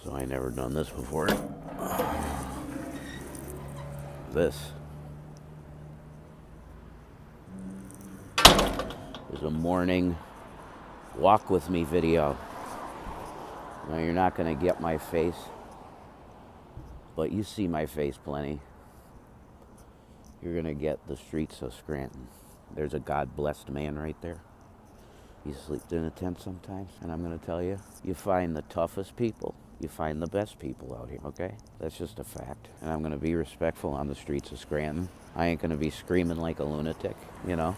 So I never done this before. This is a morning walk with me video. Now you're not gonna get my face, but you see my face plenty. You're gonna get the streets of Scranton. There's a God-blessed man right there. He sleeps in a tent sometimes, and I'm gonna tell you, you find the toughest people, you find the best people out here, okay? That's just a fact. And I'm gonna be respectful on the streets of Scranton. I ain't gonna be screaming like a lunatic, you know?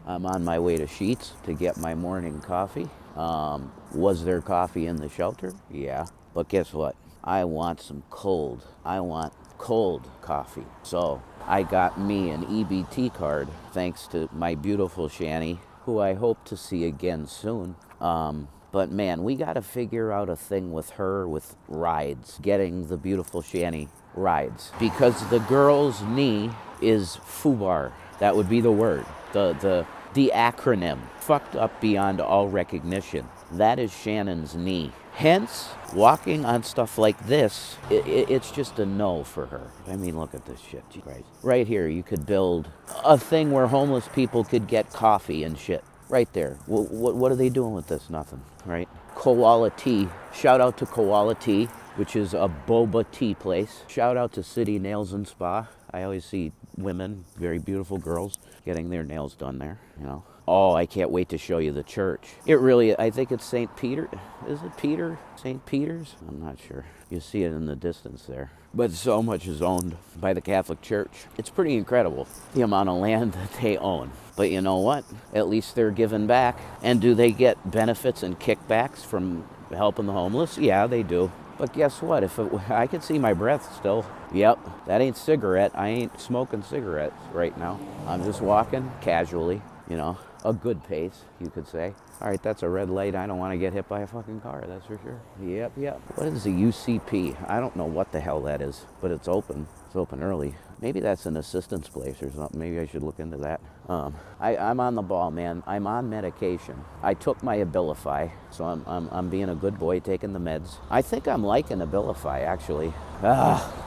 I'm on my way to Sheetz to get my morning coffee. Was there coffee in the shelter? Yeah. But guess what? I want some cold. I want cold coffee. So I got me an EBT card thanks to my beautiful Shani, who I hope to see again soon. But man, we got to figure out a thing with her with rides, getting the beautiful Shani rides. Because the girl's knee is FUBAR. That would be the word, the acronym. Fucked up beyond all recognition. That is Shannon's knee. Hence, walking on stuff like this, it's just a no for her. I mean, look at this shit, Christ. Right here, you could build a thing where homeless people could get coffee and shit. Right there. What are they doing with this? Nothing, right? Koala Tea. Shout out to Koala Tea, which is a boba tea place. Shout out to City Nails and Spa. I always see women, very beautiful girls, getting their nails done there, you know. Oh, I can't wait to show you the church. It really, I think it's St. Peter. Is it Peter? St. Peter's? I'm not sure. You see it in the distance there. But so much is owned by the Catholic Church. It's pretty incredible, the amount of land that they own. But you know what? At least they're giving back. And do they get benefits and kickbacks from helping the homeless? Yeah, they do. But guess what? I can see my breath still. Yep, that ain't cigarette. I ain't smoking cigarettes right now. I'm just walking casually, you know. A good pace, you could say. All right, that's a red light. I don't want to get hit by a fucking car, that's for sure. Yep. What is the UCP? I don't know what the hell that is, but it's open. It's open early. Maybe that's an assistance place or something. Maybe I should look into that. I'm on the ball, man. I'm on medication. I took my Abilify, so I'm being a good boy, taking the meds. I think I'm liking Abilify, actually.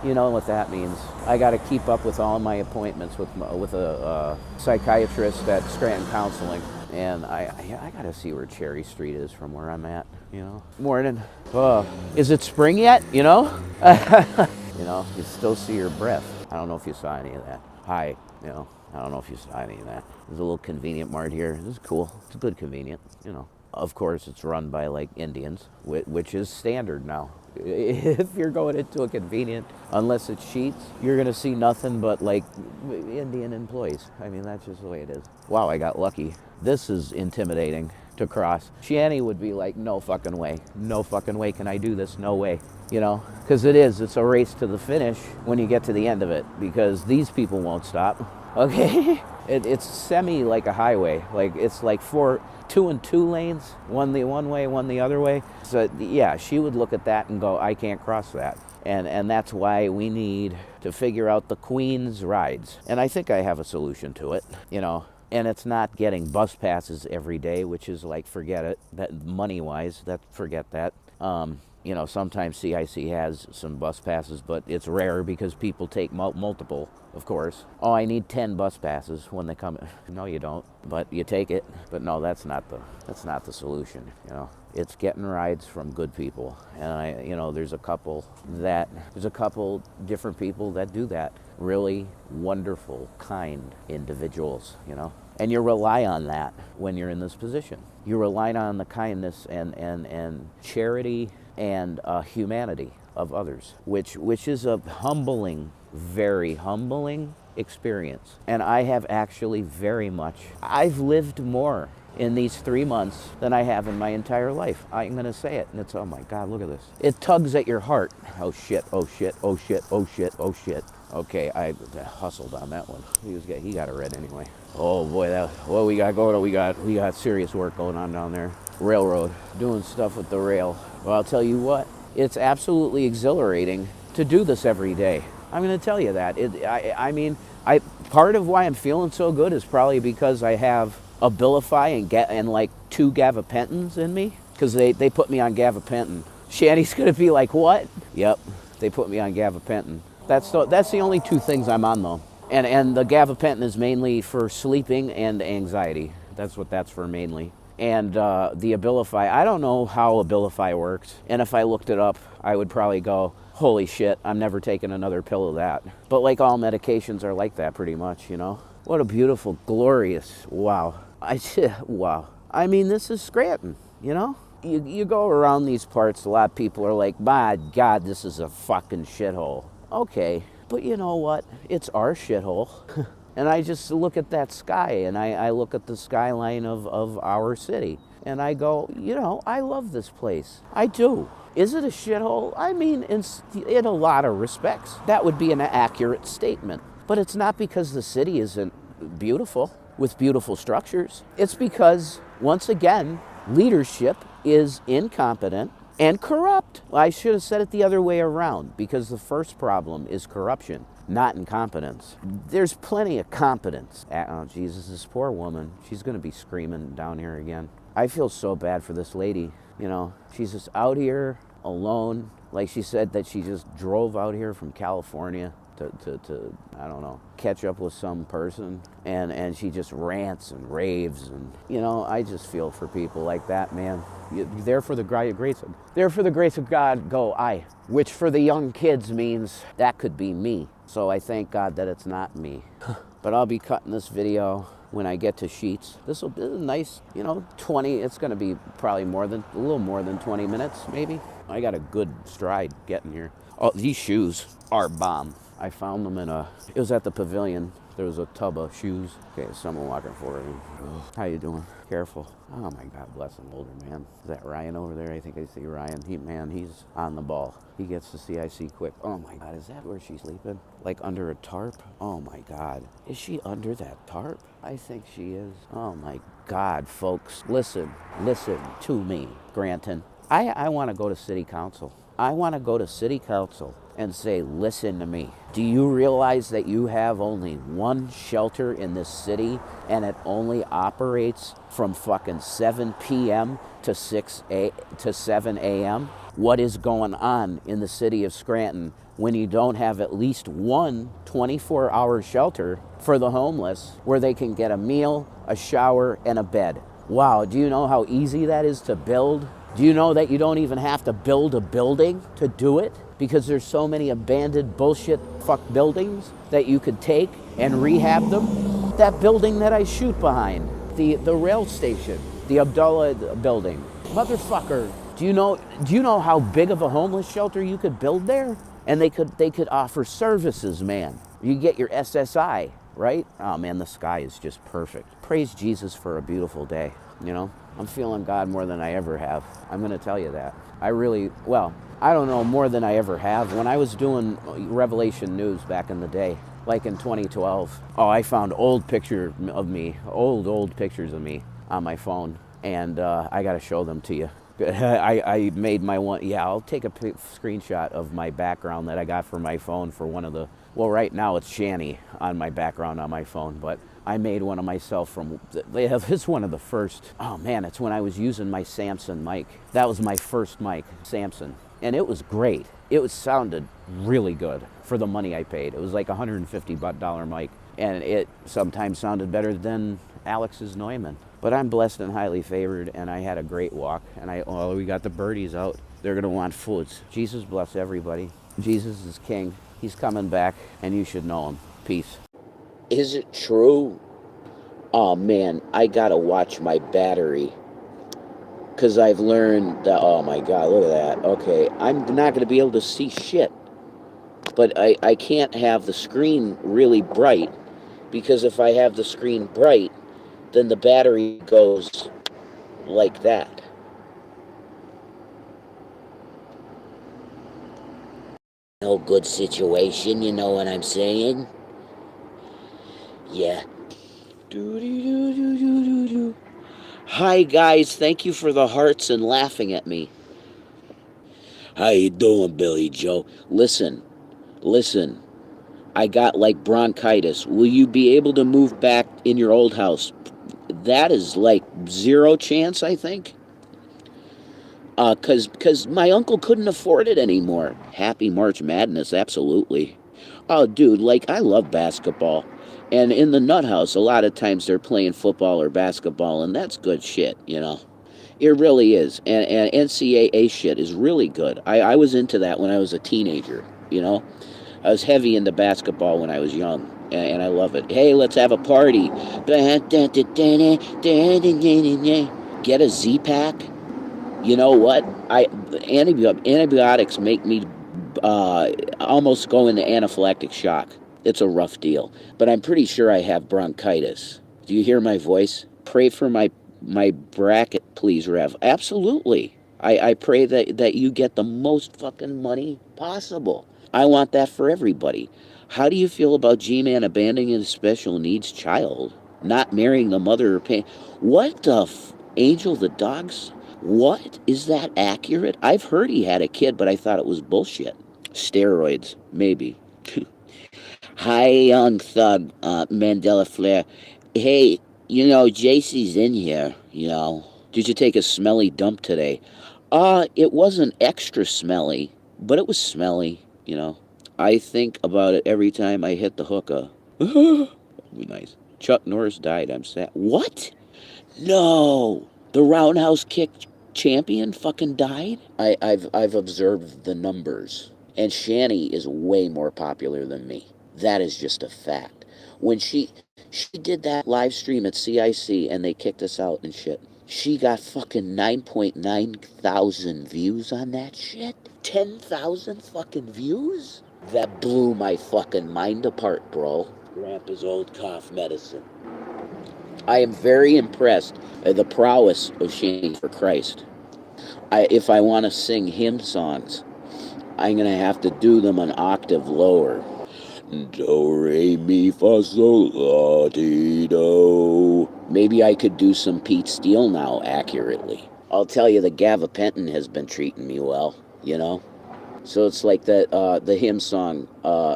You know what that means. I got to keep up with all my appointments with a psychiatrist at Scranton Counseling. And I got to see where Cherry Street is from where I'm at, you know. Morning. Is it spring yet, you know? You know, you still see your breath. I don't know if you saw any of that. Hi, you know, I don't know if you saw any of that. There's a little convenient mart here. This is cool. It's a good convenient, you know. Of course, it's run by like Indians, which is standard now. If you're going into a convenient, unless it's Sheetz, you're gonna see nothing but like Indian employees. I mean, that's just the way it is. Wow, I got lucky. This is intimidating to cross. Shani would be like, no fucking way. No fucking way can I do this, no way. You know, because it's a race to the finish when you get to the end of it, because these people won't stop, okay? It's semi like a highway. Like, it's like 2 and 2 lanes, one the one way, one the other way. So yeah, she would look at that and go, I can't cross that. And that's why we need to figure out the Queen's rides. And I think I have a solution to it, you know. And it's not getting bus passes every day, which is like, forget it. That money-wise, forget that. You know, sometimes CIC has some bus passes, but it's rare because people take multiple, of course. Oh, I need 10 bus passes when they come. No, you don't, but you take it. But no, that's not the solution, you know. It's getting rides from good people. And you know, there's a couple different people that do that. Really wonderful, kind individuals, you know. And you rely on that when you're in this position. You rely on the kindness and charity and humanity of others, which is a humbling, very humbling experience. And I have actually I've lived more in these 3 months than I have in my entire life. I'm going to say it, and it's, oh my God, look at this. It tugs at your heart. Oh shit, oh shit, oh shit, oh shit, oh shit. Okay, I hustled on that one. He got a red anyway. Oh boy, what we got going on? We got serious work going on down there. Railroad, doing stuff with the rail. Well, I'll tell you what, it's absolutely exhilarating to do this every day. I'm going to tell you that. I mean, part of why I'm feeling so good is probably because I have Abilify and like 2 gabapentins in me, because they put me on gabapentin. Shanny's going to be like, what? Yep, they put me on gabapentin. That's the only two things I'm on, though. And the gabapentin is mainly for sleeping and anxiety. That's what that's for mainly. And the Abilify, I don't know how Abilify works. And if I looked it up, I would probably go, holy shit, I'm never taking another pill of that. But like all medications are like that pretty much, you know? What a beautiful, glorious, wow. Wow. I mean, this is Scranton, you know? You go around these parts, a lot of people are like, my God, this is a fucking shithole. Okay, but you know what? It's our shithole. And I just look at that sky, and I look at the skyline of our city, and I go, you know, I love this place. I do. Is it a shithole? I mean, in a lot of respects, that would be an accurate statement. But it's not because the city isn't beautiful, with beautiful structures. It's because, once again, leadership is incompetent and corrupt. Well, I should have said it the other way around, because the first problem is corruption, not incompetence. There's plenty of competence. Oh, Jesus, this poor woman, she's going to be screaming down here again. I feel so bad for this lady. You know, she's just out here alone. Like she said that she just drove out here from California to I don't know, catch up with some person, and she just rants and raves, and you know, I just feel for people like that, man. There for the grace of God go I, which for the young kids means that could be me. So I thank God that it's not me. But I'll be cutting this video when I get to Sheetz. This will be a nice, you know, 20, it's gonna be probably a little more than 20 minutes, maybe. I got a good stride getting here. Oh, these shoes are bomb. I found them it was at the pavilion. There was a tub of shoes. Okay, someone walking forward. How you doing? Careful. Oh my God, bless an older man. Is that Ryan over there? I think I see Ryan. He's on the ball. He gets to CIC quick. Oh my God, is that where she's sleeping? Like under a tarp? Oh my God. Is she under that tarp? I think she is. Oh my God, folks. Listen to me, Granton. I want to go to city council. I want to go to city council and say, listen to me. Do you realize that you have only one shelter in this city, and it only operates from fucking 7 p.m. to 7 a.m.? What is going on in the city of Scranton when you don't have at least one 24-hour shelter for the homeless where they can get a meal, a shower, and a bed? Wow, do you know how easy that is to build? Do you know that you don't even have to build a building to do it? Because there's so many abandoned bullshit fuck buildings that you could take and rehab them. That building that I shoot behind, the rail station, the Abdullah building. Motherfucker, do you know how big of a homeless shelter you could build there? And they could offer services, man. You get your SSI, right? Oh man, the sky is just perfect. Praise Jesus for a beautiful day, you know? I'm feeling God more than I ever have. I'm going to tell you that. I don't know, more than I ever have. When I was doing Revelation News back in the day, like in 2012, I found old pictures of me on my phone, and I got to show them to you. I made my one, I'll take a screenshot of my background that I got from my phone for one of the, well, right now it's Shanny on my background on my phone, but I made one of myself from, it's one of the first, oh man, it's when I was using my Samson mic. That was my first mic, Samson, and it was great. It sounded really good for the money I paid. It was like $150 mic, and it sometimes sounded better than Alex's Neumann. But I'm blessed and highly favored, and I had a great walk, and we got the birdies out. They're gonna want foods. Jesus bless everybody. Jesus is king. He's coming back, and you should know him. Peace. Is it true? Oh man, I gotta watch my battery. Because I've learned that, oh my God, look at that. Okay, I'm not gonna be able to see shit. But I can't have the screen really bright, because if I have the screen bright, then the battery goes like that. No good situation, you know what I'm saying? Yeah. Hi guys, thank you for the hearts and laughing at me. How you doing, Billy Joe? Listen. I got like bronchitis. Will you be able to move back in your old house? That is like 0 chance, I think. Cause my uncle couldn't afford it anymore. Happy March Madness, absolutely. Oh, dude, like I love basketball, and in the nut house, a lot of times they're playing football or basketball, and that's good shit, you know. It really is, and NCAA shit is really good. I was into that when I was a teenager, you know. I was heavy into basketball when I was young, and I love it. Hey, let's have a party. Get a Z pack. You know what? Antibiotics make me almost go into anaphylactic shock. It's a rough deal, but I'm pretty sure I have bronchitis. Do you hear my voice? Pray for my bracket, please, Rev. Absolutely. I pray that you get the most fucking money possible. I want that for everybody. How do you feel about G-Man abandoning his special needs child? Not marrying the mother or paying. What the Angel the dog's? What? Is that accurate? I've heard he had a kid, but I thought it was bullshit. Steroids, maybe. Hi, young thug, Mandela Flare. Hey, you know, JC's in here, you know. Did you take a smelly dump today? It wasn't extra smelly, but it was smelly, you know. I think about it every time I hit the hookah. That'd be nice. Chuck Norris died. I'm sad. What? No. The roundhouse kick champion fucking died? I've observed the numbers. And Shani is way more popular than me. That is just a fact. When she did that live stream at CIC and they kicked us out and shit. She got fucking 9.9 thousand views on that shit. 10,000 fucking views? That blew my fucking mind apart, bro. Grandpa's old cough medicine. I am very impressed at the prowess of Shani for Christ. If I want to sing hymn songs, I'm going to have to do them an octave lower. Do, re, mi, fa, sol, la, ti, do. Maybe I could do some Pete Steele now accurately. I'll tell you, the gabapentin has been treating me well, you know? So it's like the hymn song,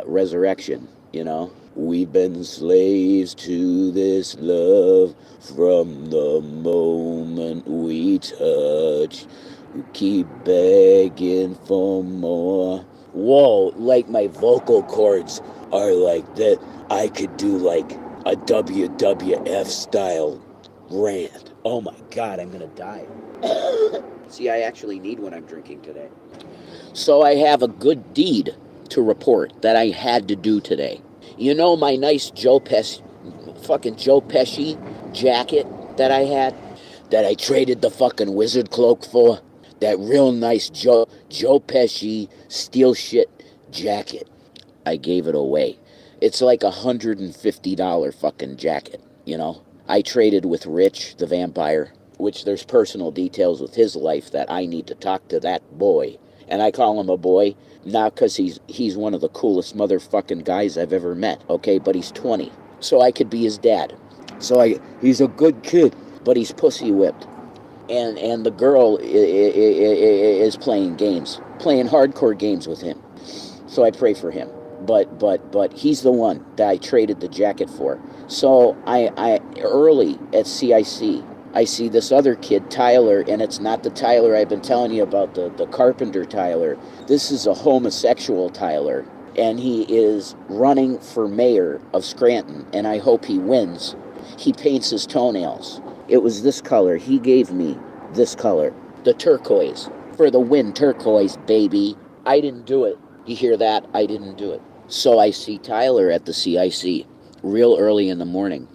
Resurrection, you know? We've been slaves to this love from the moment we touch. We keep begging for more. Whoa, like my vocal cords are like that. I could do like a WWF style rant. Oh my God, I'm gonna die. See, I actually need what I'm drinking today. So I have a good deed to report that I had to do today. You know my nice fucking Joe Pesci jacket that I had? That I traded the fucking wizard cloak for? That real nice Joe Pesci steel shit jacket. I gave it away. It's like $150 fucking jacket, you know? I traded with Rich, the vampire, which there's personal details with his life that I need to talk to that boy. And I call him a boy, not because he's one of the coolest motherfucking guys I've ever met, okay? But he's 20, so I could be his dad. He's a good kid, but he's pussy whipped. And the girl is playing hardcore games with him. So I pray for him. But he's the one that I traded the jacket for. So I early at CIC, I see this other kid, Tyler, and it's not the Tyler I've been telling you about, the carpenter Tyler. This is a homosexual Tyler, and he is running for mayor of Scranton, and I hope he wins. He paints his toenails. It was this color. He gave me this color, the turquoise. For the win, turquoise, baby. I didn't do it. You hear that? I didn't do it. So I see Tyler at the CIC real early in the morning.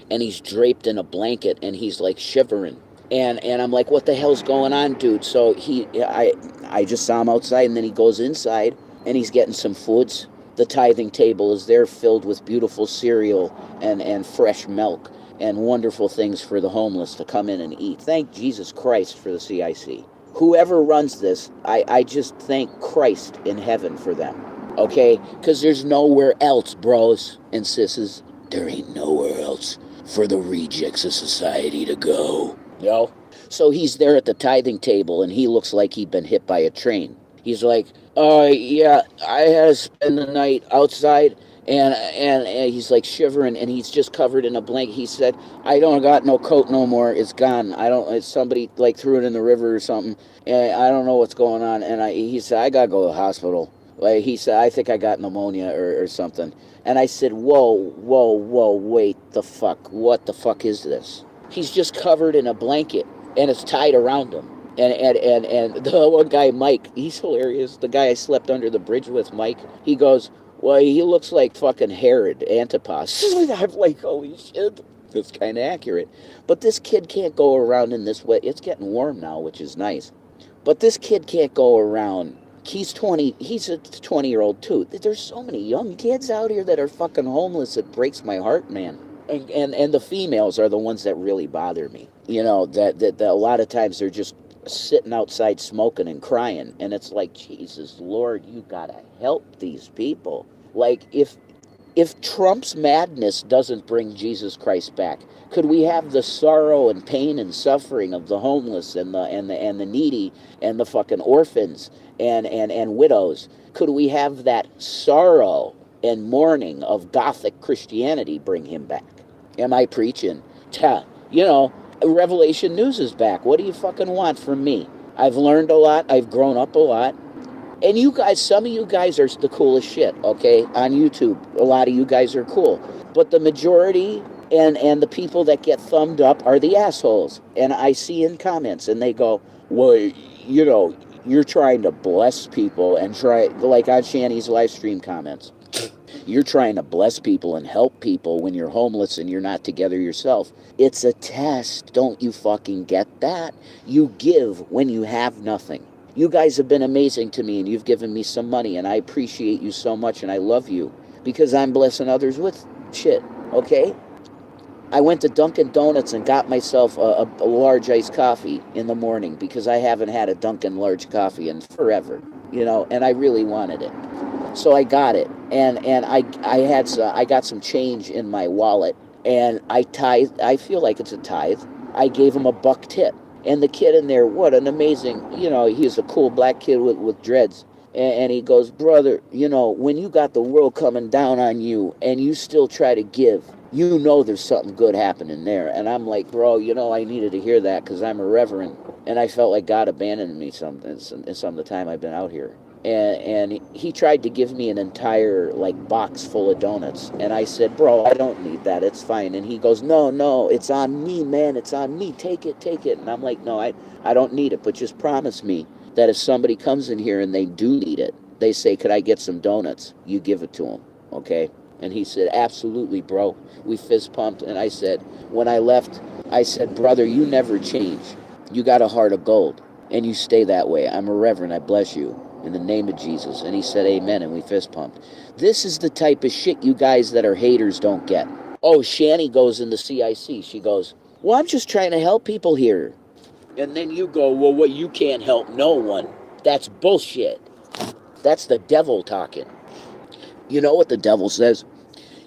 And he's draped in a blanket, and he's like shivering. And I'm like, what the hell's going on, dude? So I just saw him outside, and then he goes inside, and he's getting some foods. The tithing table is there filled with beautiful cereal and fresh milk and wonderful things for the homeless to come in and eat. Thank Jesus Christ for the CIC. Whoever runs this, I just thank Christ in heaven for them. Okay? Because there's nowhere else, bros and sisses. There ain't nowhere else for the rejects of society to go. You know? So he's there at the tithing table, and he looks like he'd been hit by a train. He's like, yeah, I had to spend the night outside, And he's like shivering, and he's just covered in a blanket. He said, "I don't got no coat no more. It's gone. I don't. It's somebody like threw it in the river or something. And I don't know what's going on." And he said, "I gotta go to the hospital." Like he said, "I think I got pneumonia or something." And I said, "Whoa, whoa, whoa, wait, the fuck? What the fuck is this?" He's just covered in a blanket, and it's tied around him. And the one guy, Mike, he's hilarious. The guy I slept under the bridge with, Mike, he goes, "Well, he looks like fucking Herod Antipas." I'm like, holy shit, that's kind of accurate. But this kid can't go around in this way. It's getting warm now, which is nice. But this kid can't go around. He's 20. He's a 20-year-old too. There's so many young kids out here that are fucking homeless. It breaks my heart, man. And the females are the ones that really bother me. You know, that a lot of times they're just sitting outside smoking and crying, and it's like, Jesus Lord, you gotta help these people. Like, if Trump's madness doesn't bring Jesus Christ back, could we have the sorrow and pain and suffering of the homeless and the needy and the fucking orphans and widows? Could we have that sorrow and mourning of Gothic Christianity bring him back? Am I preaching? You know, Revelation News is back. What do you fucking want from me? I've learned a lot. I've grown up a lot. And you guys, some of you guys are the coolest shit, okay? On YouTube, a lot of you guys are cool. But the majority and the people that get thumbed up are the assholes. And I see in comments, and they go, well, you know, you're trying to bless people and try, like on Shanny's live stream comments. You're trying to bless people and help people when you're homeless and you're not together yourself. It's a test. Don't you fucking get that? You give when you have nothing. You guys have been amazing to me, and you've given me some money, and I appreciate you so much, and I love you because I'm blessing others with shit, okay? I went to Dunkin' Donuts and got myself a large iced coffee in the morning because I haven't had a Dunkin' large coffee in forever, you know, and I really wanted it. So I got it, and I got some change in my wallet, and I feel like it's a tithe. I gave him a buck tip. And the kid in there, what an amazing, you know, he's a cool black kid with dreads. And he goes, brother, you know, when you got the world coming down on you and you still try to give, you know there's something good happening there. And I'm like, bro, you know, I needed to hear that because I'm a reverend. And I felt like God abandoned me some of the time I've been out here. And he tried to give me an entire like box full of donuts, and I said, bro, I don't need that, it's fine. And he goes, no, it's on me, man, it's on me, take it. And I'm like, no, I don't need it, but just promise me that if somebody comes in here and they do need it, they say, could I get some donuts, you give it to them, okay? And he said, absolutely, bro. We fist pumped, and I said, when I left, I said, brother, you never change. You got a heart of gold, and you stay that way. I'm a reverend, I bless you in the name of Jesus. And he said amen, and we fist pumped. This is the type of shit you guys that are haters don't get. Oh, Shanny goes in the CIC. She goes, well, I'm just trying to help people here. And then you go, well, what, you can't help no one. That's bullshit. That's the devil talking. You know what the devil says?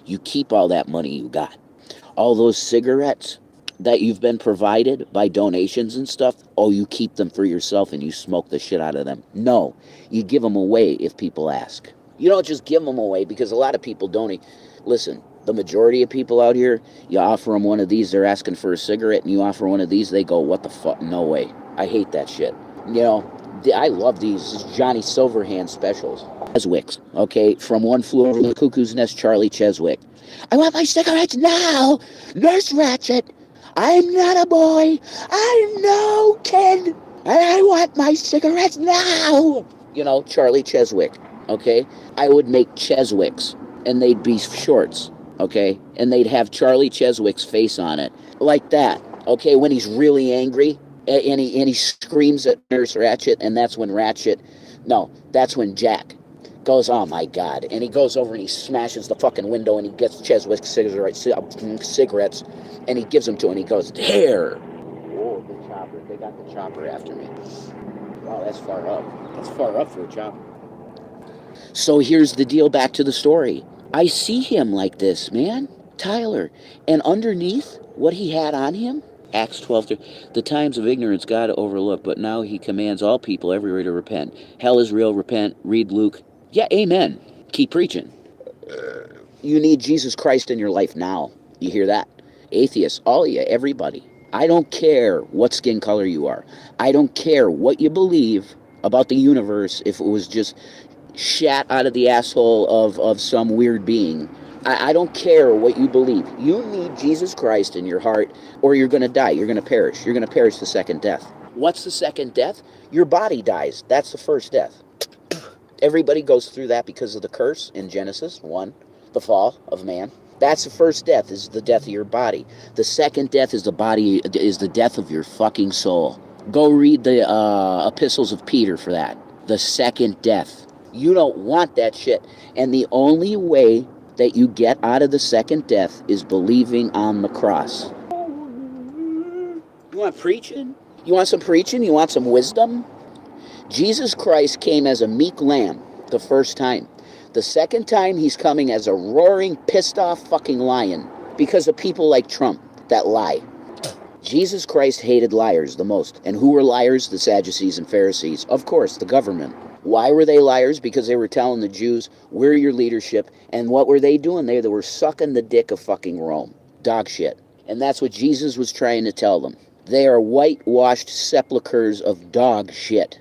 You keep all that money you got. All those cigarettes that you've been provided by donations and stuff, oh, you keep them for yourself and you smoke the shit out of them. No, you give them away if people ask. You don't just give them away because a lot of people don't. Listen, the majority of people out here, you offer them one of these, they're asking for a cigarette, and you offer one of these, they go, what the fuck? No way. I hate that shit. You know, I love these Johnny Silverhand specials. Cheswick's, okay, from One Flew Over the Cuckoo's Nest, Charlie Cheswick. I want my cigarettes now, Nurse Ratched. I'm not a boy. I'm no kid. And I want my cigarettes now. You know, Charlie Cheswick, okay? I would make Cheswicks, and they'd be shorts, okay? And they'd have Charlie Cheswick's face on it, like that, okay? When he's really angry, and he screams at Nurse Ratched, and that's when that's when Jack goes, oh my God, and he goes over and he smashes the fucking window and he gets Cheswick's cigarettes and he gives them to him and he goes, here. Oh, the chopper. They got the chopper after me. Wow, that's far up. That's far up for a chopper. So here's the deal, back to the story. I see him like this, man, Tyler, and underneath what he had on him, Acts 12, the times of ignorance God overlooked, but now he commands all people everywhere to repent. Hell is real, repent, read Luke. Yeah, amen. Keep preaching. You need Jesus Christ in your life now. You hear that? Atheists, all of you, everybody. I don't care what skin color you are. I don't care what you believe about the universe if it was just shat out of the asshole of some weird being. I don't care what you believe. You need Jesus Christ in your heart or you're going to die. You're going to perish. You're going to perish the second death. What's the second death? Your body dies. That's the first death. Everybody goes through that because of the curse in Genesis 1, the fall of man. That's the first death, is the death of your body. The second death is the death of your fucking soul. Go read the epistles of Peter for that. The second death. You don't want that shit. And the only way that you get out of the second death is believing on the cross. You want preaching? You want some preaching? You want some wisdom? Jesus Christ came as a meek lamb the first time. The second time, he's coming as a roaring, pissed off fucking lion because of people like Trump that lie. Jesus Christ hated liars the most. And who were liars? The Sadducees and Pharisees. Of course, the government. Why were they liars? Because they were telling the Jews, we're your leadership. And what were they doing? They were sucking the dick of fucking Rome. Dog shit. And that's what Jesus was trying to tell them. They are whitewashed sepulchres of dog shit.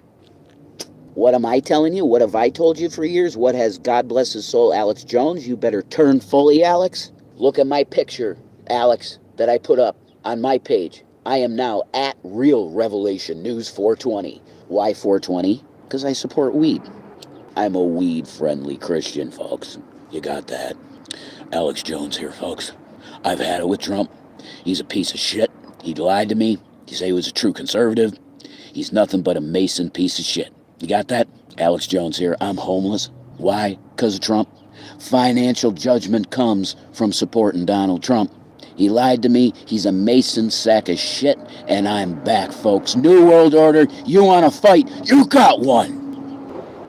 What am I telling you? What have I told you for years? What has, God bless his soul, Alex Jones? You better turn fully, Alex. Look at my picture, Alex, that I put up on my page. I am now at Real Revelation News 420. Why 420? Because I support weed. I'm a weed-friendly Christian, folks. You got that. Alex Jones here, folks. I've had it with Trump. He's a piece of shit. He lied to me. He said he was a true conservative. He's nothing but a Mason piece of shit. You got that? Alex Jones here. I'm homeless. Why? Because of Trump. Financial judgment comes from supporting Donald Trump. He lied to me. He's a Mason sack of shit. And I'm back, folks. New World Order. You want to fight? You got one.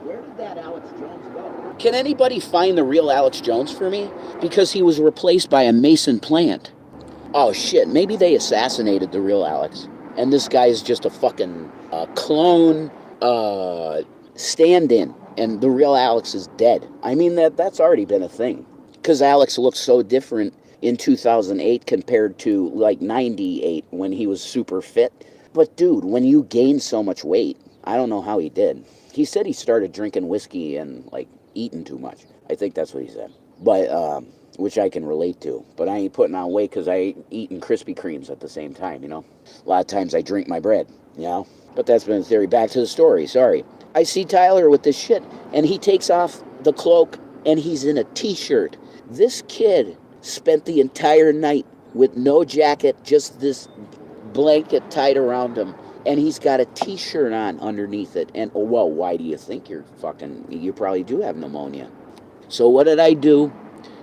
Where did that Alex Jones go? Can anybody find the real Alex Jones for me? Because he was replaced by a Mason plant. Oh, shit. Maybe they assassinated the real Alex. And this guy is just a fucking clone stand-in, and the real Alex is dead. I mean, that's already been a thing, because Alex looked so different in 2008 compared to like 98 when he was super fit. But dude, when you gain so much weight, I don't know how he did. He said he started drinking whiskey and like eating too much. I think that's what he said, but which I can relate to. But I ain't putting on weight because I ain't eating Krispy Kremes at the same time, you know. A lot of times I drink my bread, you know. But that's been a theory. Back to the story, sorry. I see Tyler with this shit, and he takes off the cloak, and he's in a t-shirt. This kid spent the entire night with no jacket, just this blanket tied around him, and he's got a t-shirt on underneath it. And, oh, well, why do you think you probably do have pneumonia? So what did I do?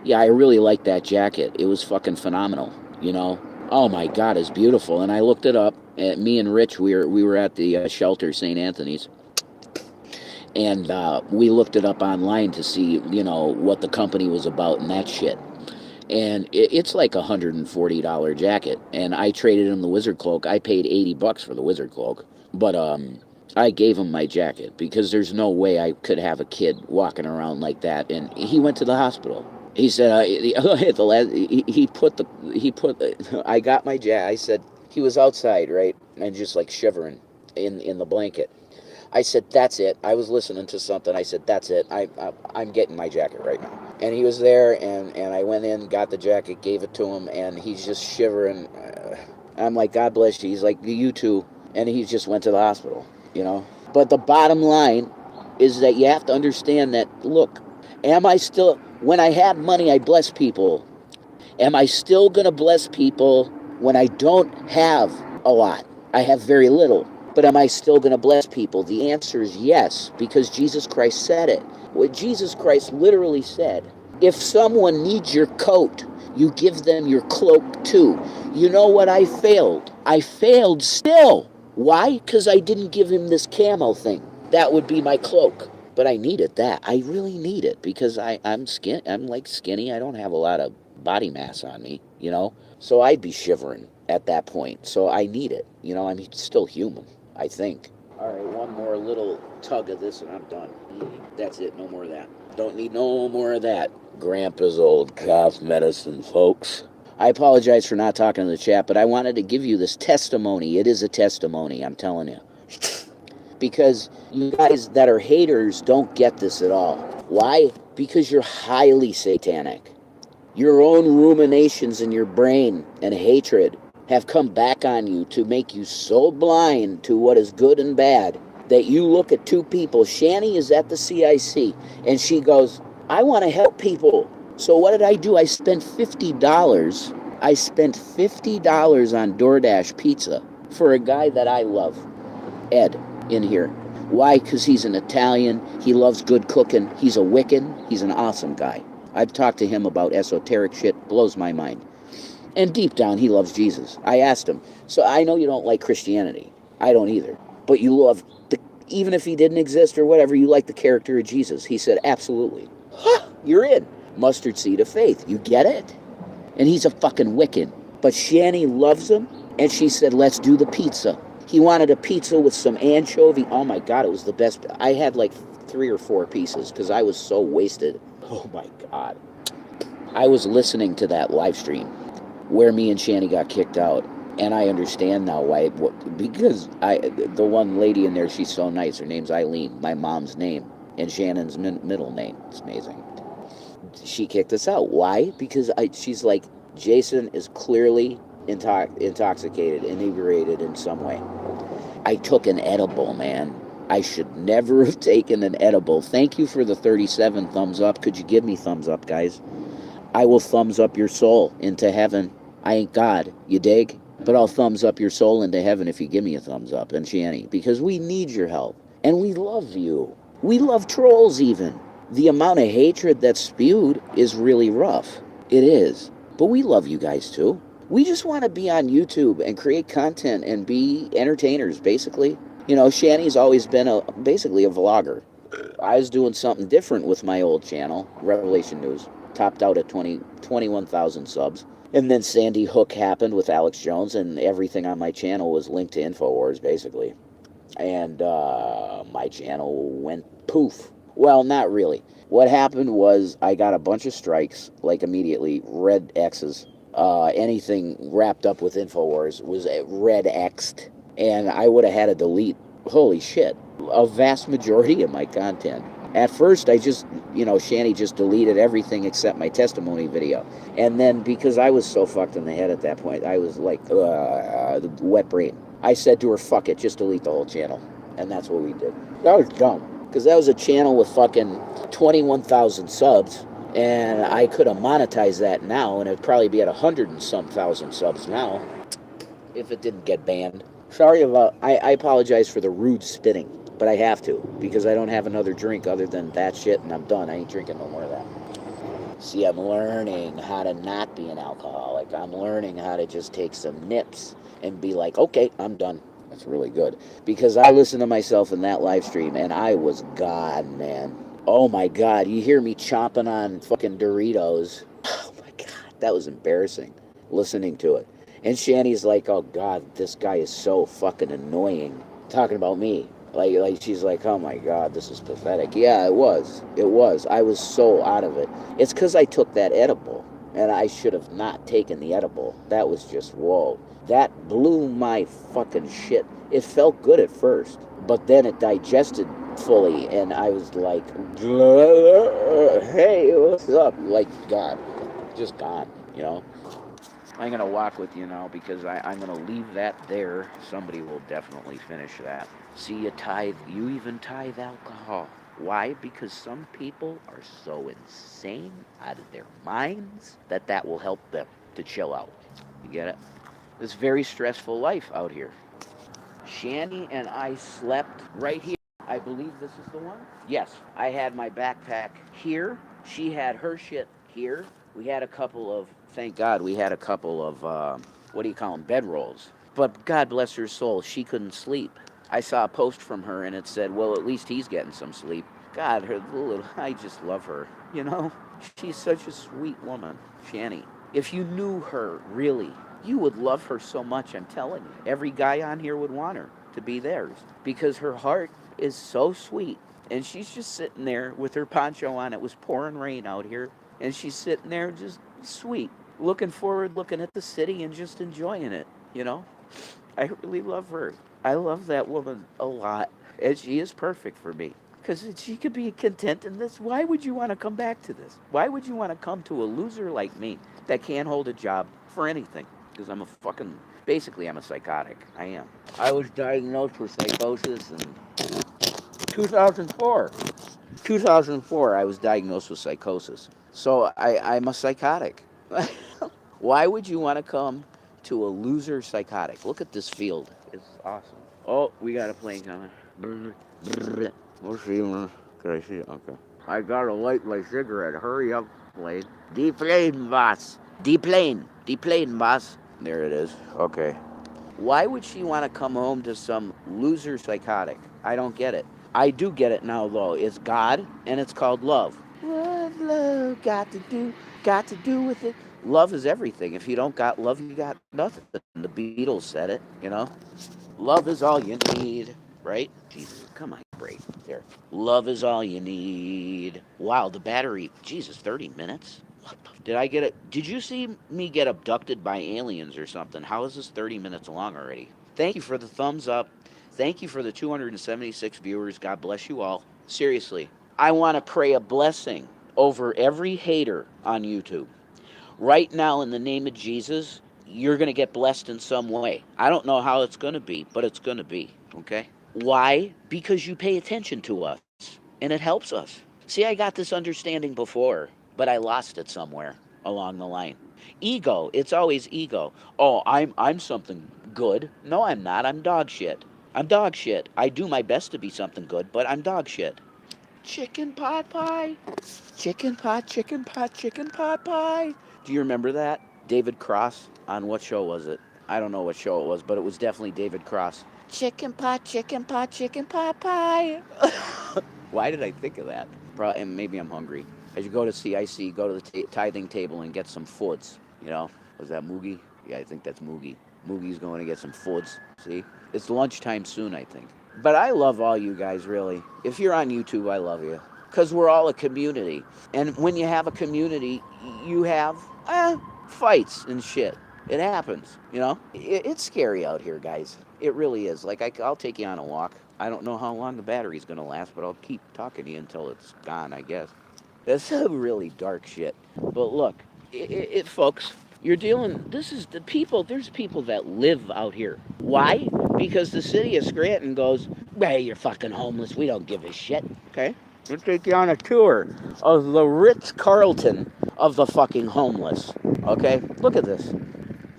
Yeah, I really liked that jacket. It was fucking phenomenal, you know. Oh my God, it's beautiful. And I looked it up. Me and Rich, we were at the shelter, St. Anthony's, and we looked it up online to see, you know, what the company was about and that shit. And it's like $140 jacket. And I traded him the Wizard Cloak. I paid $80 for the Wizard Cloak, but I gave him my jacket because there's no way I could have a kid walking around like that. And he went to the hospital. He said, I got my jacket. I said, he was outside, right? And just like shivering in the blanket. I said, that's it. I was listening to something. I said, that's it. I'm getting my jacket right now. And he was there, and I went in, got the jacket, gave it to him, and he's just shivering. I'm like, God bless you. He's like, you too. And he just went to the hospital, you know. But the bottom line is that you have to understand that, look, when I have money, I bless people. Am I still going to bless people when I don't have a lot? I have very little. But am I still going to bless people? The answer is yes, because Jesus Christ said it. What Jesus Christ literally said, if someone needs your coat, you give them your cloak too. You know what? I failed. I failed still. Why? Because I didn't give him this camo thing. That would be my cloak. But I needed that. I really need it because I'm like skinny. I don't have a lot of body mass on me, you know? So I'd be shivering at that point. So I need it. You know, I'm still human, I think. All right, one more little tug of this and I'm done. eating. That's it. No more of that. Don't need no more of that. Grandpa's old cough medicine, folks. I apologize for not talking to the chat, but I wanted to give you this testimony. It is a testimony, I'm telling you. Because you guys that are haters don't get this at all. Why? Because you're highly satanic. Your own ruminations in your brain and hatred have come back on you to make you so blind to what is good and bad that you look at two people. Shani is at the CIC and she goes, I want to help people. So what did I do? I spent $50. I spent $50 on DoorDash pizza for a guy that I love, Ed, in here. Why? Because he's an Italian. He loves good cooking. He's a Wiccan. He's an awesome guy. I've talked to him about esoteric shit. Blows my mind. And deep down, he loves Jesus. I asked him, so I know you don't like Christianity. I don't either. But you love, even if he didn't exist or whatever, you like the character of Jesus. He said, absolutely. Huh, you're in. Mustard seed of faith. You get it? And he's a fucking Wiccan. But Shani loves him, and she said, let's do the pizza. He wanted a pizza with some anchovy. Oh my God, it was the best. I had like 3 or 4 pieces because I was so wasted. Oh my God. I was listening to that live stream where me and Shani got kicked out. And I understand now why. Because the one lady in there, she's so nice. Her name's Eileen, my mom's name. And Shannon's middle name. It's amazing. She kicked us out. Why? Because she's like, Jason is clearly intoxicated, inebriated in some way. I took an edible, man. I should never have taken an edible. Thank you for the 37 thumbs up. Could you give me thumbs up, guys? I will thumbs up your soul into heaven. I ain't God, you dig? But I'll thumbs up your soul into heaven if you give me a thumbs up. And Shani, because we need your help. And we love you. We love trolls even. The amount of hatred that's spewed is really rough. It is. But we love you guys too. We just want to be on YouTube and create content and be entertainers, basically. You know, Shani's always been basically a vlogger. I was doing something different with my old channel, Revelation News. Topped out at 21,000 subs. And then Sandy Hook happened with Alex Jones, and everything on my channel was linked to InfoWars, basically. And my channel went poof. Well, not really. What happened was I got a bunch of strikes, like immediately, red X's. Anything wrapped up with InfoWars was red X'd, and I would have had to delete, holy shit, a vast majority of my content. At first, I just, Shani just deleted everything except my testimony video. And then, because I was so fucked in the head at that point, I was like, wet brain. I said to her, fuck it, just delete the whole channel. And that's what we did. That was dumb. Because that was a channel with fucking 21,000 subs. And I could have monetized that now, and it'd probably be at 100 and some thousand subs now, if it didn't get banned. Sorry about, I apologize for the rude spitting, but I have to, because I don't have another drink other than that shit, and I'm done. I ain't drinking no more of that. See, I'm learning how to not be an alcoholic. I'm learning how to just take some nips and be like, okay, I'm done. That's really good. Because I listened to myself in that live stream, and I was God, man. Oh my God, you hear me chomping on fucking Doritos. Oh my God, that was embarrassing, listening to it. And Shani's like, oh God, this guy is so fucking annoying. Talking about me. Like she's like, oh my God, this is pathetic. Yeah, it was. It was. I was so out of it. It's because I took that edible, and I should have not taken the edible. That was just, whoa. That blew my fucking shit. It felt good at first, but then it digested fully, and I was like, hey, what's up? Like, God, just gone, I'm going to walk with you now because I'm going to leave that there. Somebody will definitely finish that. See, you even tithe alcohol. Why? Because some people are so insane out of their minds that will help them to chill out. You get it? This very stressful life out here. Shani and I slept right here. I believe this is the one? Yes. I had my backpack here. She had her shit here. We had a couple of, thank God, what do you call them, bedrolls. But God bless her soul, she couldn't sleep. I saw a post from her and it said, well, at least he's getting some sleep. God, I just love her, She's such a sweet woman, Shani. If you knew her, really, you would love her so much, I'm telling you. Every guy on here would want her to be theirs because her heart is so sweet And she's just sitting there with her poncho on. It was pouring rain out here. And she's sitting there just sweet, looking forward, looking at the city and just enjoying it, you know? I really love her. I love that woman a lot. And she is perfect for me. Because she could be content in this. Why would you want to come back to this? Why would you want to come to a loser like me that can't hold a job for anything? Because I'm a fucking, basically, I'm a psychotic. I am. I was diagnosed with psychosis in 2004. 2004, I was diagnosed with psychosis. So I'm a psychotic. Why would you want to come to a loser psychotic? Look at this field. It's awesome. Oh, we got a plane coming. We'll see. Can I see it? Okay. I gotta light my cigarette. Hurry up, plane. Deplane, boss. Deplane. Deplane, boss. There it is. Okay. Why would she want to come home to some loser psychotic? I don't get it. I do get it now, though. It's God, and it's called love. What love got to do with it? Love is everything. If you don't got love, you got nothing. The Beatles said it, you know? Love is all you need, right? Jesus, come on, break there. Love is all you need. Wow, the battery, Jesus, 30 minutes? Did I get it? Did you see me get abducted by aliens or something? How is this 30 minutes long already? Thank you for the thumbs up. Thank you for the 276 viewers. God bless you all. Seriously, I want to pray a blessing over every hater on YouTube. Right now, in the name of Jesus, you're going to get blessed in some way. I don't know how it's going to be, but it's going to be, okay? Why? Because you pay attention to us, and it helps us. See, I got this understanding before, but I lost it somewhere along the line. Ego, it's always ego. Oh, I'm something good. No, I'm not. I'm dog shit. I'm dog shit. I do my best to be something good, but I'm dog shit. Chicken pot pie. Chicken pot, chicken pot, chicken pot pie. Do you remember that? David Cross, on what show was it? I don't know what show it was, but it was definitely David Cross. Chicken pot, chicken pot, chicken pot pie. Why did I think of that? Probably, and maybe I'm hungry. As you go to CIC, go to the tithing table and get some foods. You know, was that Moogie? Yeah, I think that's Moogie. Moogie's going to get some foods. See? It's lunchtime soon, I think. But I love all you guys, really. If you're on YouTube, I love you. Because we're all a community. And when you have a community, you have fights and shit. It happens, you know? It's scary out here, guys. It really is. Like, I'll take you on a walk. I don't know how long the battery's going to last, but I'll keep talking to you until it's gone, I guess. That's some really dark shit. But look, folks, you're dealing, this is the people, there's people that live out here. Why? Because the city of Scranton goes, hey, you're fucking homeless. We don't give a shit. Okay? We'll take you on a tour of the Ritz-Carlton of the fucking homeless. Okay? Look at this.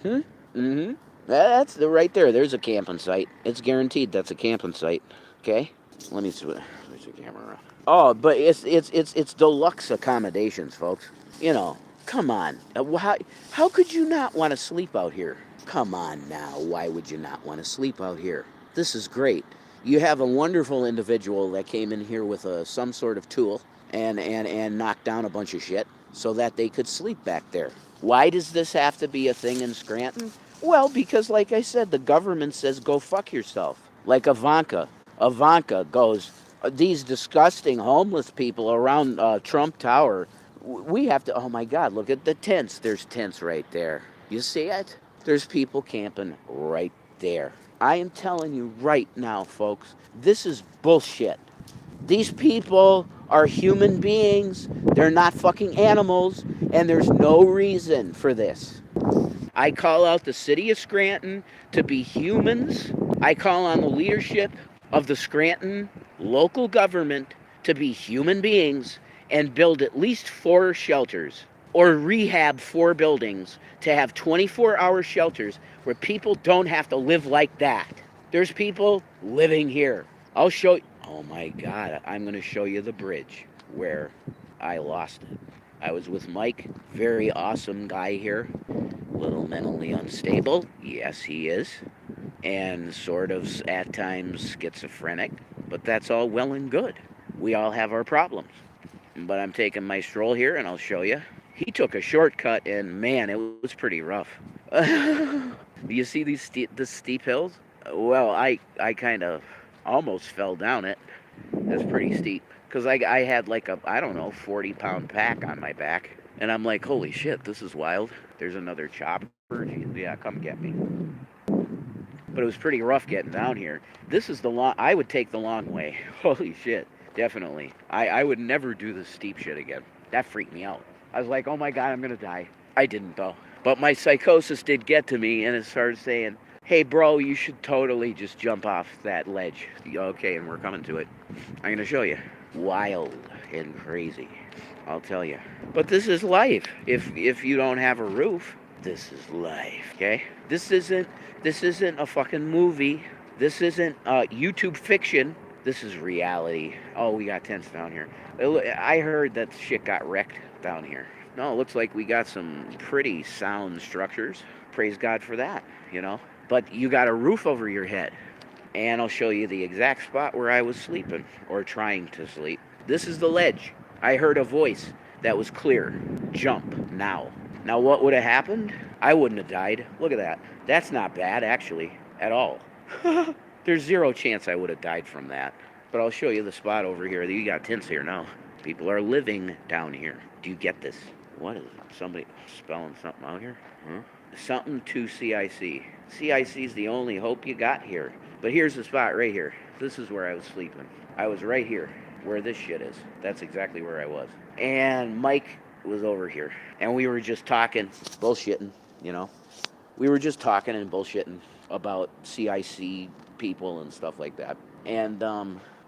Mm-hmm. That's the right there. There's a camping site. It's guaranteed that's a camping site. Okay? Let me switch the camera. Oh, but it's deluxe accommodations, folks. You know, come on. How could you not want to sleep out here? Come on now. Why would you not want to sleep out here? This is great. You have a wonderful individual that came in here with some sort of tool and knocked down a bunch of shit so that they could sleep back there. Why does this have to be a thing in Scranton? Well, because like I said, the government says go fuck yourself. Like Ivanka. Ivanka goes, these disgusting homeless people around Trump Tower, we have to, oh my God, look at the tents. There's tents right there. You see it? There's people camping right there. I am telling you right now, folks, this is bullshit. These people are human beings. They're not fucking animals, and there's no reason for this. I call out the city of Scranton to be humans. I call on the leadership of the Scranton local government to be human beings and build at least 4 shelters or rehab 4 buildings to have 24-hour shelters where people don't have to live like that. There's people living here. I'll show you. Oh my God, I'm going to show you the bridge where I lost it. I was with Mike, very awesome guy here, little mentally unstable. Yes, he is. And sort of at times schizophrenic, but that's all well and good. We all have our problems. But I'm taking my stroll here and I'll show you. He took a shortcut and man, it was pretty rough. Do you see the steep hills? Well, I kind of almost fell down it. That's pretty steep. Because I had like a, I don't know, 40-pound pack on my back. And I'm like, holy shit, this is wild. There's another chopper. Yeah, come get me. But it was pretty rough getting down here. This is the long, I would take the long way. Holy shit, definitely. I would never do the steep shit again. That freaked me out. I was like, oh my God, I'm going to die. I didn't though. But my psychosis did get to me and it started saying, hey bro, you should totally just jump off that ledge. Okay, and we're coming to it. I'm going to show you. Wild and crazy, I'll tell you. But this is life. If you don't have a roof, this is life, okay? This isn't a fucking movie. This isn't YouTube fiction. This is reality. Oh, we got tents down here. I heard that shit got wrecked down here. No, it looks like we got some pretty sound structures. Praise God for that, you know? But you got a roof over your head. And I'll show you the exact spot where I was sleeping, or trying to sleep. This is the ledge. I heard a voice that was clear. Jump, now. Now what would have happened? I wouldn't have died. Look at that. That's not bad, actually, at all. There's zero chance I would have died from that. But I'll show you the spot over here. You got tents here now. People are living down here. Do you get this? What is it? Somebody spelling something out here? Huh? Something to CIC. CIC is the only hope you got here. But here's the spot right here. This is where I was sleeping. I was right here, where this shit is. That's exactly where I was. And Mike was over here. And we were just talking, bullshitting, you know. We were just talking and bullshitting about CIC people and stuff like that. And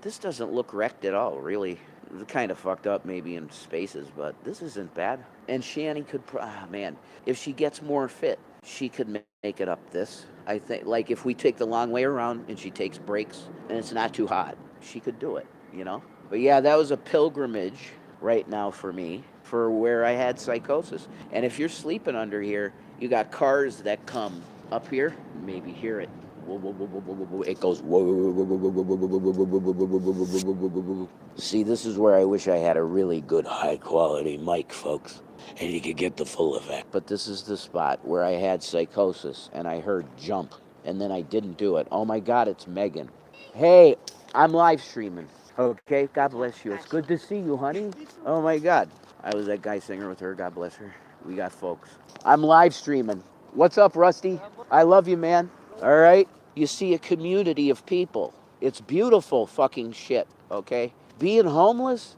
this doesn't look wrecked at all, really. It's kind of fucked up maybe in spaces, but this isn't bad. And Shani could, man, if she gets more fit, she could make it up this. I think, like, if we take the long way around and she takes breaks and it's not too hot, she could do it, you know? But yeah, that was a pilgrimage right now for me, for where I had psychosis. And if you're sleeping under here, you got cars that come up here, maybe hear it. It goes. See, this is where I wish I had a really good high quality mic, folks, and you could get the full effect. But this is the spot where I had psychosis and I heard jump and then I didn't do it. Oh my God, it's Megan. Hey, I'm live streaming. Okay, God bless you. It's good to see you, honey. Oh my God. I was that guy singer with her. God bless her. We got folks. I'm live streaming. What's up, Rusty? I love you, man. All right? You see a community of people. It's beautiful fucking shit, okay? Being homeless,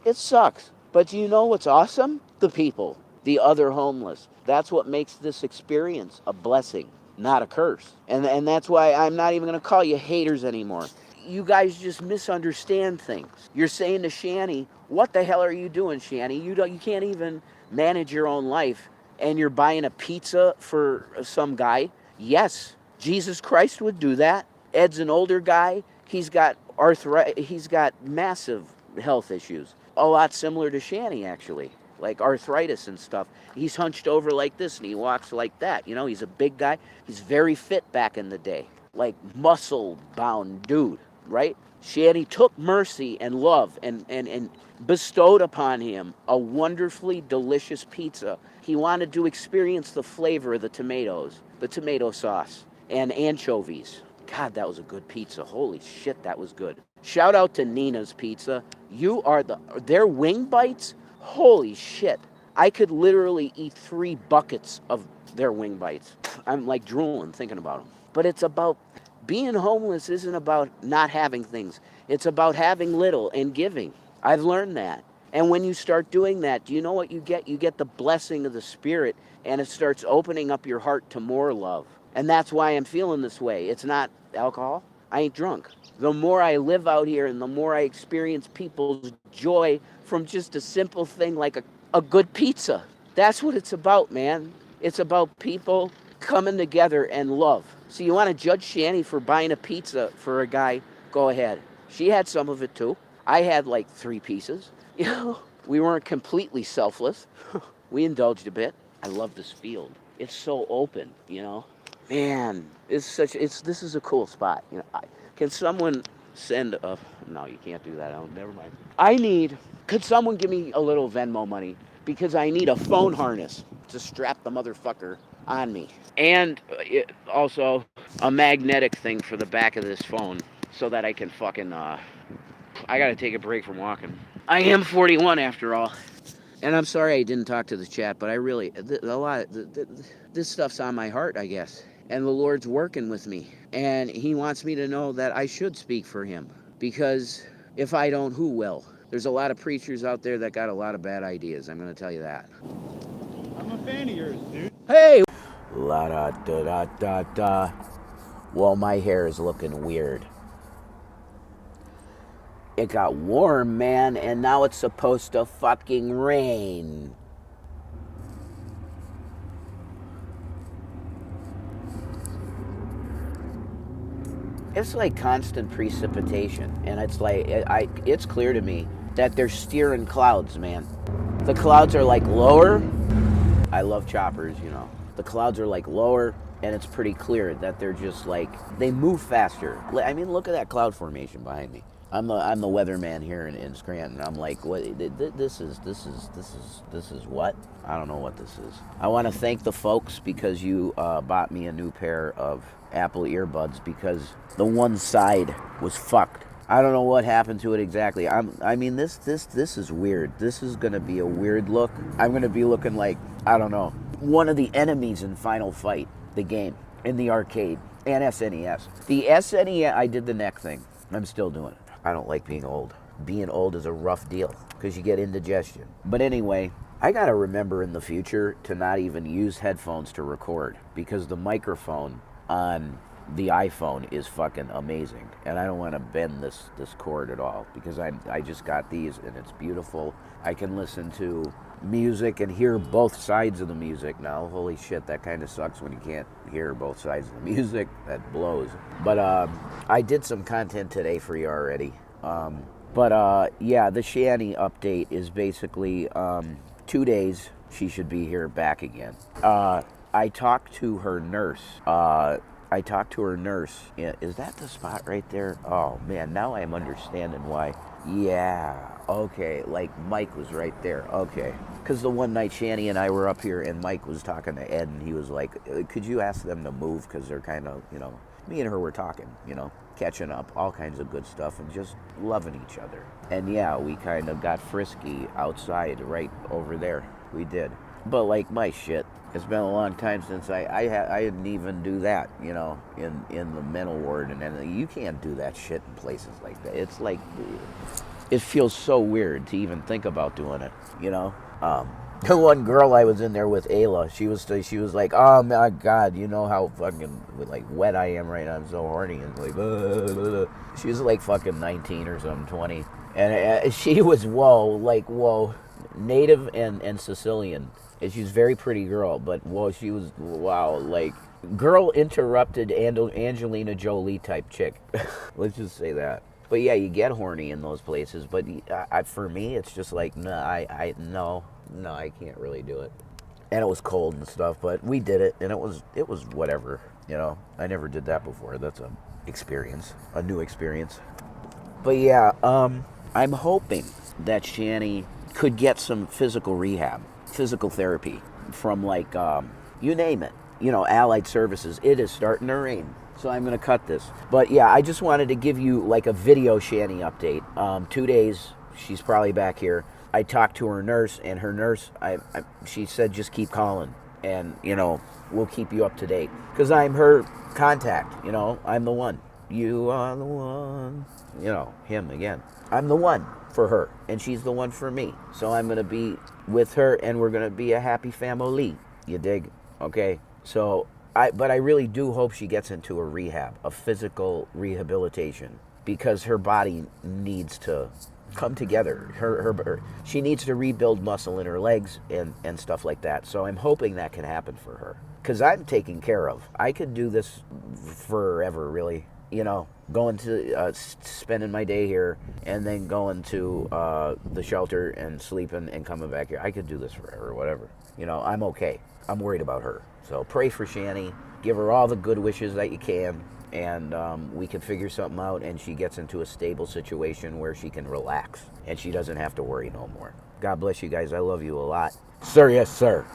it sucks. But you know what's awesome? The people, the other homeless. That's what makes this experience a blessing, not a curse. And that's why I'm not even going to call you haters anymore. You guys just misunderstand things. You're saying to Shani, what the hell are you doing, Shani? You can't even manage your own life, and you're buying a pizza for some guy. Yes, Jesus Christ would do that. Ed's an older guy. He's got he's got massive health issues. A lot similar to Shani, actually. Like arthritis and stuff. He's hunched over like this and he walks like that. You know, he's a big guy. He's very fit back in the day. Like muscle-bound dude, right? Shani took mercy and love and bestowed upon him a wonderfully delicious pizza. He wanted to experience the flavor of the tomatoes, the tomato sauce, and anchovies. God, that was a good pizza. Holy shit, that was good. Shout out to Nina's Pizza. Their wing bites, holy shit. I could literally eat 3 buckets of their wing bites. I'm like drooling thinking about them. But it's about, being homeless isn't about not having things. It's about having little and giving. I've learned that. And when you start doing that, do you know what you get? You get the blessing of the Spirit, and it starts opening up your heart to more love. And that's why I'm feeling this way. It's not alcohol. I ain't drunk. The more I live out here and the more I experience people's joy from just a simple thing like a good pizza. That's what it's about, man. It's about people coming together and love. So you want to judge Shani for buying a pizza for a guy? Go ahead. She had some of it too. I had like 3 pieces. You know, we weren't completely selfless. We indulged a bit. I love this field. It's so open, you know. Man, this is a cool spot. You know, can someone send a? No, you can't do that. Never mind. Could someone give me a little Venmo money because I need a phone harness to strap the motherfucker on me, and also a magnetic thing for the back of this phone so that I can fucking I gotta take a break from walking. I am 41 after all. And I'm sorry I didn't talk to the chat, but I really, this stuff's on my heart, I guess. And the Lord's working with me. And He wants me to know that I should speak for Him. Because if I don't, who will? There's a lot of preachers out there that got a lot of bad ideas. I'm going to tell you that. I'm a fan of yours, dude. Hey! La da da da da da. Well, my hair is looking weird. It got warm, man, and now it's supposed to fucking rain. It's like constant precipitation, and it's like, it's clear to me that they're steering clouds, man. The clouds are like lower. I love choppers, you know. The clouds are like lower, and it's pretty clear that they're just like, they move faster. I mean, look at that cloud formation behind me. I'm the weatherman here in Scranton. I'm like, what? This is what? I don't know what this is. I want to thank the folks because you bought me a new pair of Apple earbuds because the one side was fucked. I don't know what happened to it exactly. I mean, this is weird. This is gonna be a weird look. I'm gonna be looking like, I don't know, one of the enemies in Final Fight, the game, in the arcade, and SNES. The SNES, I did the neck thing. I'm still doing it. I don't like being old. Being old is a rough deal because you get indigestion. But anyway, I gotta remember in the future to not even use headphones to record because the microphone on the iPhone is fucking amazing. And I don't want to bend this cord at all because I just got these and it's beautiful. I can listen to music and hear both sides of the music now. Holy shit, that kind of sucks when you can't hear both sides of the music. That blows. But I did some content today for you already. Yeah, the Shani update is basically 2 days. She should be here back again. I talked to her nurse. Yeah, is that the spot right there? Oh man, now I'm understanding why. Yeah, okay, like Mike was right there. Okay, because the one night Shani and I were up here and Mike was talking to Ed and he was like, could you ask them to move because they're kind of, you know, me and her were talking, you know, catching up, all kinds of good stuff and just loving each other. And yeah, we kind of got frisky outside right over there. We did. But like my shit, it's been a long time since I didn't even do that, you know, in the mental ward, and then you can't do that shit in places like that. It's like, it feels so weird to even think about doing it, you know. The one girl I was in there with, Ayla, she was like, oh my God, you know how fucking like wet I am right now. I'm so horny, and like, blah, blah, blah. She was like fucking 19 or something, 20, and she was whoa, native and Sicilian. And she's a very pretty girl, but whoa, she was, wow, like, girl interrupted Angelina Jolie type chick. Let's just say that. But yeah, you get horny in those places, but for me, it's just like, no, I can't really do it. And it was cold and stuff, but we did it, and it was whatever, you know. I never did that before. That's a new experience. But yeah, I'm hoping that Shani could get some physical rehab. Physical therapy from like you name it, you know, allied services. It is starting to rain, so I'm gonna cut this. But yeah, I just wanted to give you like a video Shani update. 2 days, she's probably back here. I talked to her nurse, and her nurse, she said just keep calling, and you know, we'll keep you up to date because I'm her contact. You know, I'm the one. You are the one. You know, him again. I'm the one for her, and she's the one for me. So I'm gonna be with her, and we're gonna be a happy family. You dig? Okay. So but I really do hope she gets into a rehab, a physical rehabilitation, because her body needs to come together. She needs to rebuild muscle in her legs and stuff like that. So I'm hoping that can happen for her, because I'm taken care of. I could do this forever, really. You know, going to spending my day here and then going to the shelter and sleeping and coming back here. I could do this forever, whatever. You know, I'm okay. I'm worried about her. So pray for Shani. Give her all the good wishes that you can. And we can figure something out and she gets into a stable situation where she can relax and she doesn't have to worry no more. God bless you guys. I love you a lot. Sir, yes, sir.